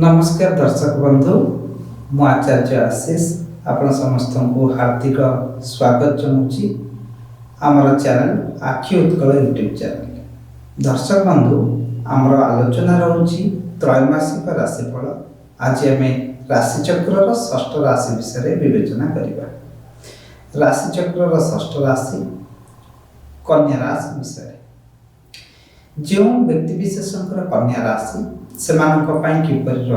नमस्कार दर्शक बंधु मु आचार्य आशीष आपण समस्त को हार्दिक स्वागत जनाऊँगी आमर चैनल आखि उत्कल यूट्यूब चैनल। दर्शक बंधु आमर आलोचना रोची त्रैमासिक राशिफल। आज आम राशिचक्र षष्ठ राशि विषय विवेचना करवा। राशिचक्र षष्ठ राशि कन्या राशि विषय जो व्यक्तिविशेष कन्या राशि से किपरि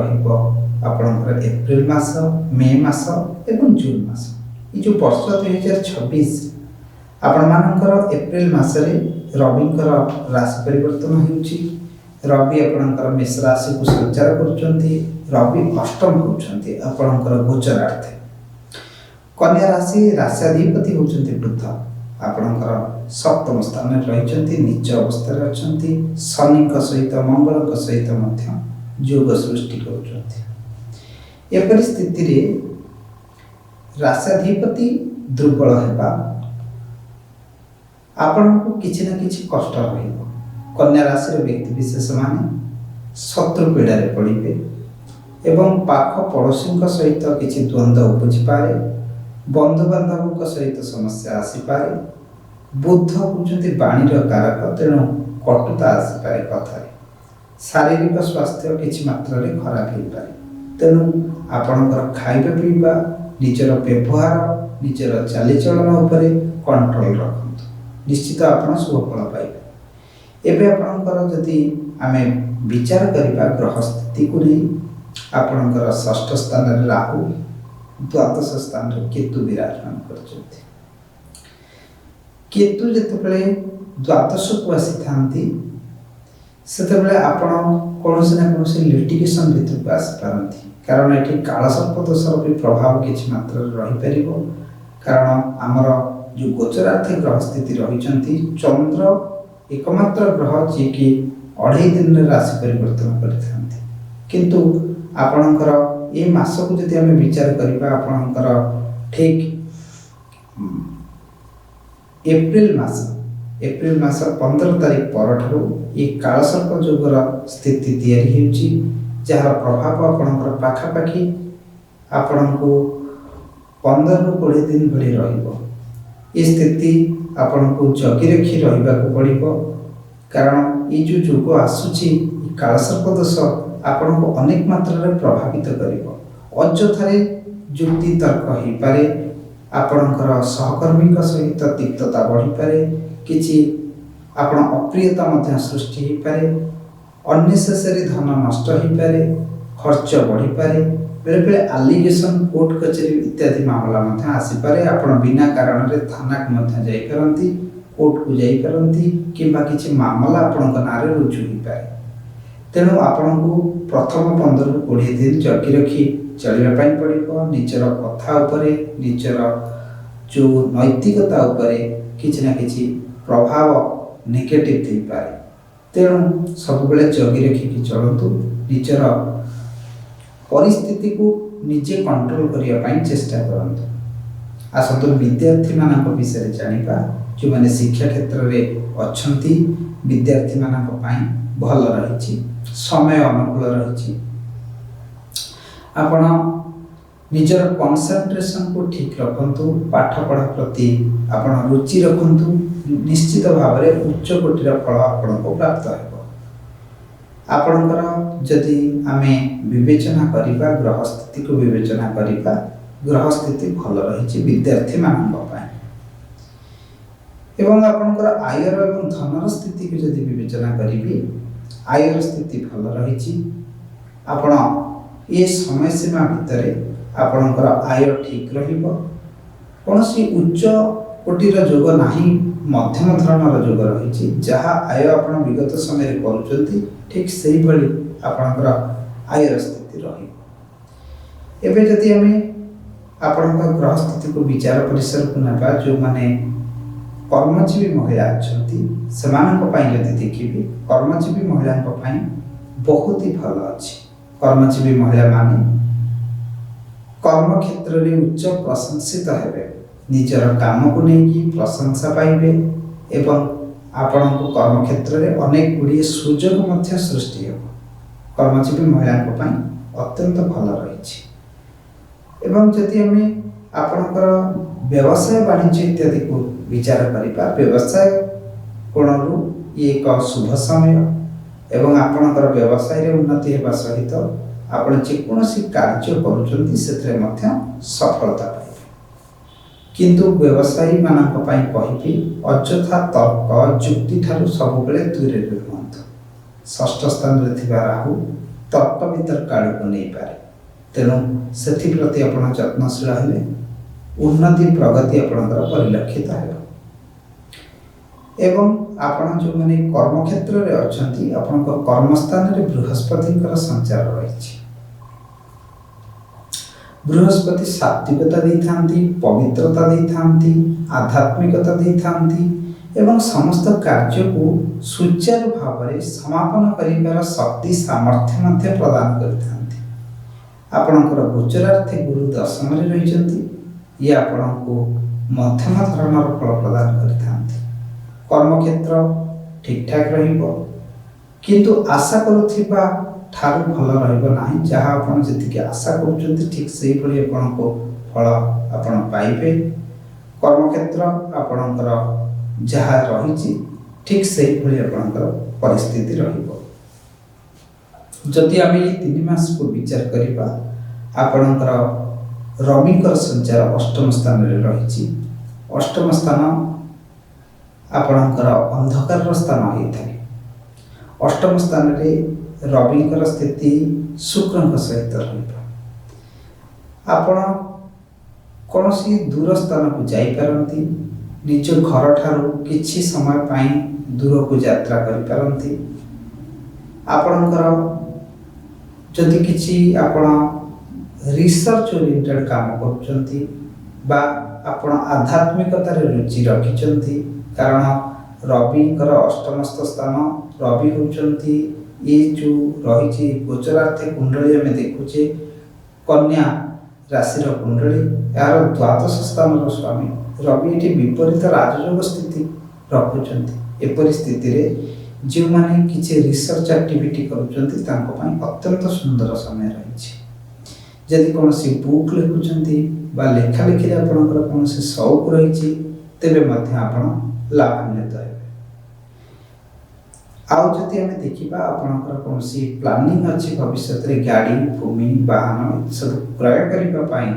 आपणकर एप्रिल मास मे मास एवं जून मास ये जो वर्ष 2026 आपणकर एप्रिल मासरे रविंकर राशि परिवर्तन होउची। रवि आपणकर मेष राशि को संचार करुचंती। रवि अष्टम होउचंती आपणकर गोचरार्थे। कन्या राशि राश्याधिपति होउचंती बुध आपणकर सप्तम स्थान में रही नीच अवस्था अच्छा शनि सहित मंगल सहित योग सृष्टि कर स्थिति राश्याधिपति दुर्बल होगा आपण को किसी ना किसी कष्ट रहिबो। कन्या राशि व्यक्ति विशेष माने शत्रु पीड़ारे पड़े एवं पाख पड़ोशी सहित किसी द्वंद्व उपजी पारे। बंधु बांधव सहित समस्या आसीपे। बुध होती बाणीर कारक तेणु कटुता आसीपे कथार। शारीरिक स्वास्थ्य किसी मात्रा खराब हो पाए। तेणु आपणकर खाଇବା पीवा निजर व्यवहार निजर चालीचलन उपर कंट्रोल रखु निश्चित आप शुभफल पाइबे। एबे आपणकर जदि आमे विचार करिबा ग्रह स्थिति को नहीं आपणकर षष्ठ स्थान रे राहु द्वादश स्थान रे केतु विराजमान करछथि। केतु जितेबाला द्वादश को आसी थांती सेतेबाला आपण कोनोसी ना कोनोसी लिटिगेशन भितर को आसी पारंती। कारण एठी कालसर्प दोषर भी प्रभाव किछि मात्रा रही परिबो। कारण आमर जो गोचरार्थ ग्रह स्थिति रहिचंती चंद्र एकमात्र ग्रह जे कि 2.5 दिन रे राशि परिवर्तन करिथांती। किंतु आपणकर ए मास को जदि आमे विचार करिबा आपणकर ठीक एप्रिल मास 15 तारीख पर ये कालसर्प जोगर स्थिति तैयारी होउची जार प्रभाव आपणकर पाखापाखि आपण को 15 ରୁ 20 दिन भली रहिबो। ये स्थिति आपण को जगी रखी रहिबा को पड़िबो। कारण ये जो जोग आसुची कालसर्प दोष आपण को अनेक मात्रा रे प्रभावित करिबो। अजथारे युक्ति तर्क हो पारे। आपणकर सहकर्मी सहित तिक्तता बढ़ी पारे। किछि आपण अप्रियता मध्य सृष्टि हो पारे। अननेसेसरी धन नष्ट हो पारे। खर्च बढ़ी पारे। बेले बेले एलिगेशन कोर्ट कचेरी इत्यादि मामला मध्य आसी पारे। आपण बिना कारण रे थाना को मध्य जाई परंती कोर्ट को जाई परंती किबा किछि मामला आपण नारे रुजु हो पारे। तेणु आपण को प्रथम 15 ରୁ 20 दिन जगी रखी चलिया पाई पड़िबो। निजर कथा उपरे निजर जो नैतिकता उपरे किछि ना किछि प्रभाव नेगेटिव थी पारे। तेणु सब बेले जगी रखी चलतु निजर परिस्थिति को निजे कंट्रोल करिया पाई चेष्टा करंतु। आसतु विद्यार्थी मानक विषय जानिबा जो माने शिक्षा क्षेत्र रे अछंती विद्यार्थी मानक पाई भल रहिछि समय अनुकूल रहिछि। आपण निजर कंसंट्रेशन को ठीक रखंतु। पाठ पढ़ा प्रति आपण रुचि रखंतु। निश्चित भाव में उच्च कोटिर फल आपण को प्राप्त हेबो। आपणकर जदि आमे विवेचना करिबा ग्रह स्थिति को विवेचना करिबा ग्रह स्थिति भल रहिछि विद्यार्थी मानक पाए। एवं आपणकर आयर एवं धनर स्थिति को जदि विवेचना करिबी आयर स्थिति भल रहिछि। आपण ये समय सीमा भितर आपणकर आय ठीक रहिबो। कोनोसी उच्च कोटिर जोग नाही मध्यम धरणर जोग रहिछि। जहाँ आय आपण विगत समय रे करूचंती ठीक सेही भली आपणकर आयर स्थिति रहिबो। एबे जदि हमें आपणकर ग्रह स्थिति को विचार परिसर को नबा जो माने कर्मजीवी महिला अछंती सेमानक पई जदि देखिबी कर्मजीवी महिलांक पई बहुत ही भल अछि। कर्मजीवी महिला माने कर्म क्षेत्र रे उच्च प्रशंसित हेबे। निजर काम को लेकिन प्रशंसा पाइबे एवं आपण को कर्म क्षेत्र रे अनेक गुड़िए सुजोग मध्य सृष्टि हो। कर्मजीवी महिला अत्यंत भल रही। एवं जदि आम आपणकर व्यवसाय वाणिज्य इत्यादि को विचार करवा व्यवसाय कोणरू ये एक शुभ समय एवं आपणकर व्यवसाय रे उन्नति हेबा सहित आपण जेकोसी कार्य करुचंती सेतरे मध्य सफलता पाइबे। किंतु व्यवसायी मानक पई कहिबी अଯଥା तर्क जुक्ति ठारू सब बेले दूरे रहंतु। षष्ठ स्थान रे थिबा राहु तर्क वितर्क आड़ को नहीं पारे, तेणु से प्रति आपण यत्नशील हेले उन्नति प्रगति आपणकर परिलक्षित हेबा। एवं आपण जो माने कर्म क्षेत्र रे अछंती आपणकर कर्मस्थान रे बृहस्पतिकर संचार रही। बृहस्पति सात्विकता देथांती, पवित्रता देथांती, आध्यात्मिकता देथांती एवं समस्त कार्य को सुचारू भाव में समापन करिवार शक्ति सामर्थ्य मध्य प्रदान करथांती। आपणकर गोचरार्थे गुरु दशम रे रहिचंती, ये आपणको मध्यम धरणर फल प्रदान करथांती। कर्म क्षेत्र ठीक ठाक रहिबो, किंतु आशा करुथिबा ठारू भल रहिबो नाही। जहाँ आपण जतिके आशा करूचंती ठीक सेही भली आपणको फल आपण पाइबे। कर्म क्षेत्र आपणकर जहाँ रहिछि ठीक सेही भली आपणकर परिस्थिति रहिबो। जदि आम ये 3 मास को विचार करिबा आपणकर रविकर संचार अष्टम स्थान रे रहिछि। अष्टम स्थान आपणकर अंधकार स्थान होइଥାଏ। अष्टम स्थान रे रविकर स्थिति शुक्रଙ୍କ सहित रहिबा। आपण कौनसी दूर स्थान को जाई पारंती, निज घर ठारू किछि समय पाई दूर को यात्रा करि पारंती। आपणकर जदि किछि आपण रिसर्च ओरिएंटेड काम करूचंती बा आपण आध्यात्मिकता रे रुचि रखिचंती, कारण रविकर अष्टमस्थ स्थान रवि होचंती ये जो रही गोचरार्थे कुंडली आम देखुचे कन्या राशि कुंडली यार द्वादश स्थान स्वामी रवि ये विपरीत राजयोग स्थिति रखुंट। एपरी स्थिति रे जो माने किसी रिसर्च एक्टिविटी करुचंती तांको पई अत्यंत सुंदर समय रही। जदि कौन बुक लिखुचंती बा लेखा लेखि आपणकर कौन शौक रही तेबे मध्य आपण लाभान्वित हेबे। आउ जदि आम देखा आपणकर कौन प्लानिंग अच्छी भविष्य में गाड़ी भूमि वाहन सब क्रय करने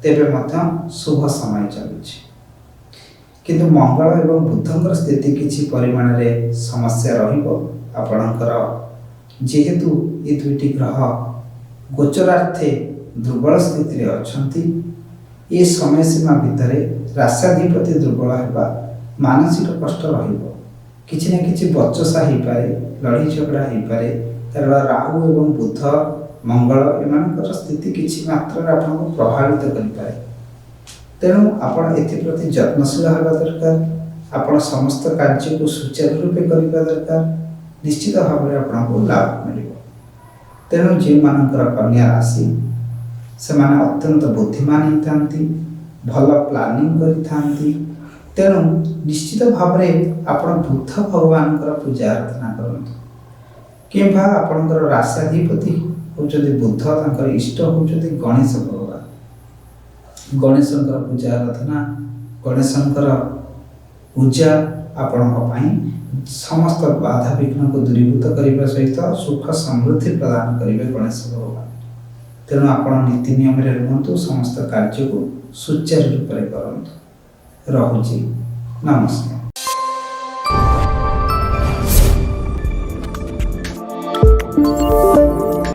तेबे मध्य शुभ समय चलुछि। किंतु मंगल एवं बुधंकर स्थिति किछि परिमाण रे समस्या रहिबो। आपणकर जेहेतु ये दुईटी ग्रह गोचरार्थे दुर्बल स्थिति रे अछंती, ये समय सीमा भितर राष्ट्राधिपति दुर्बल हेबा मानसिक कष्ट रहिबो। किछि ना किछि बचसा हो पारे, लड़ी झगड़ा हो पारे, कारण राहु एवं बुध मंगल एमानकर स्थिति किछि मात्रा आपको प्रभावित करि पारे। तेणु आपण एप्रति यत्नशील होगा दरकार। आपण समस्त कार्य को सुचारू रूपे करबा दरकार। निश्चित भाव में आपको लाभ मिल। तेणु जो मानकर कन्या राशि से माने अत्यंत बुद्धिमान होती, भल प्लानिंग करि। तेणु निश्चित भाव में आपण बुद्ध भगवान पूजा आराधना करंतु। किंबा आपणकर राष्ट्राधिपति होचंती बुद्ध, तांकर इष्ट होचंती गणेश भगवान। गणेशंकर पूजा आराधना, गणेशंकर पूजा आपणक पई समस्त बाधा विघ्न को दूरीभूत करने सहित सुख समृद्धि प्रदान करेंगे गणेश भगवान। तेणु आपण नीति नियम रुहतु, समस्त कार्य को सुचारू रूप से करंतु। रहुची नमस्कार।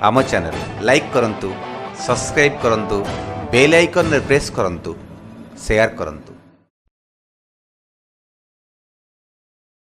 आम चैनल लाइक करंतु, सब्सक्राइब करंतु, बेल आइकन रे प्रेस करंतु, शेयर करंतु।